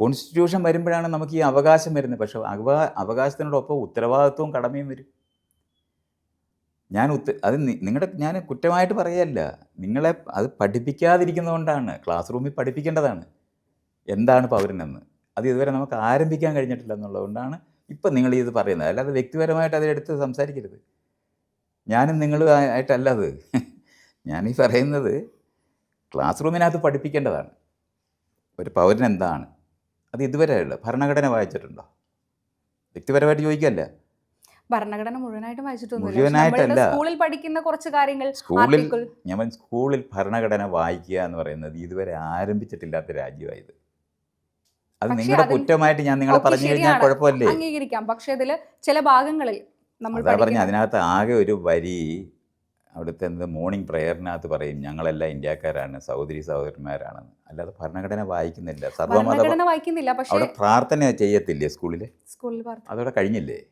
Constitution വരുമ്പോഴാണ് നമുക്ക് ഈ അവകാശം വരുന്നത്. പക്ഷേ അവകാശത്തിനോടൊപ്പം ഉത്തരവാദിത്വവും കടമയും വരും. ഞാൻ കുറ്റമായിട്ട് പറയുകയല്ല. നിങ്ങളെ അത് പഠിപ്പിക്കാതിരിക്കുന്നതുകൊണ്ടാണ്. ക്ലാസ് റൂമിൽ പഠിപ്പിക്കേണ്ടതാണ് എന്താണ് പൗരനെന്ന്. അത് ഇതുവരെ നമുക്ക് ആരംഭിക്കാൻ കഴിഞ്ഞിട്ടില്ല എന്നുള്ളതുകൊണ്ടാണ് ഇപ്പം നിങ്ങൾ ഇത് പറയുന്നത്. അല്ലാതെ വ്യക്തിപരമായിട്ട് അതെടുത്ത് സംസാരിക്കരുത്. ഞാനും നിങ്ങളും ആയിട്ടല്ല അത്. ഞാനീ പറയുന്നത് ക്ലാസ് റൂമിനകത്ത് പഠിപ്പിക്കേണ്ടതാണ് ഒരു പൗരൻ എന്താണ്. അത് ഇതുവരെ ഉള്ള ഭരണഘടന വായിച്ചിട്ടുണ്ടോ? വ്യക്തിപരമായിട്ട് ചോദിക്കല്ല. ഭരണഘടന മുഴുവനായിട്ട് വായിച്ചിട്ടൊന്നുമില്ല. മുഴുവനായിട്ടല്ല. സ്കൂളിൽ പഠിക്കുന്ന കുറച്ച് കാര്യങ്ങൾ, സ്കൂളിൽ ഭരണഘടന വായിക്കുക എന്ന് പറയുന്നത് ഇതുവരെ ആരംഭിച്ചിട്ടില്ലാത്ത രാജ്യമായത്. അത് നിങ്ങളുടെ കുറ്റമായിട്ട് ഞാൻ നിങ്ങളെ പറഞ്ഞു കഴിഞ്ഞാൽ കുഴപ്പമല്ലേ? അംഗീകരിക്കാം. പക്ഷേ ഇതിൽ ചില ഭാഗങ്ങളിൽ അതാ പറഞ്ഞ അതിനകത്ത് ആകെ ഒരു വരി അവിടുത്തെ മോർണിംഗ് പ്രയറിനകത്ത് പറയും ഞങ്ങളെല്ലാം ഇന്ത്യക്കാരാണ്, സഹോദരന്മാരാണെന്ന്. അല്ലാതെ ഭരണഘടന വായിക്കുന്നില്ല. സർവ്വമത വായിക്കുന്നില്ല. പക്ഷേ അവിടെ പ്രാർത്ഥന ചെയ്യത്തില്ലേ സ്കൂളിൽ? സ്കൂളിൽ അതോടെ കഴിഞ്ഞില്ലേ?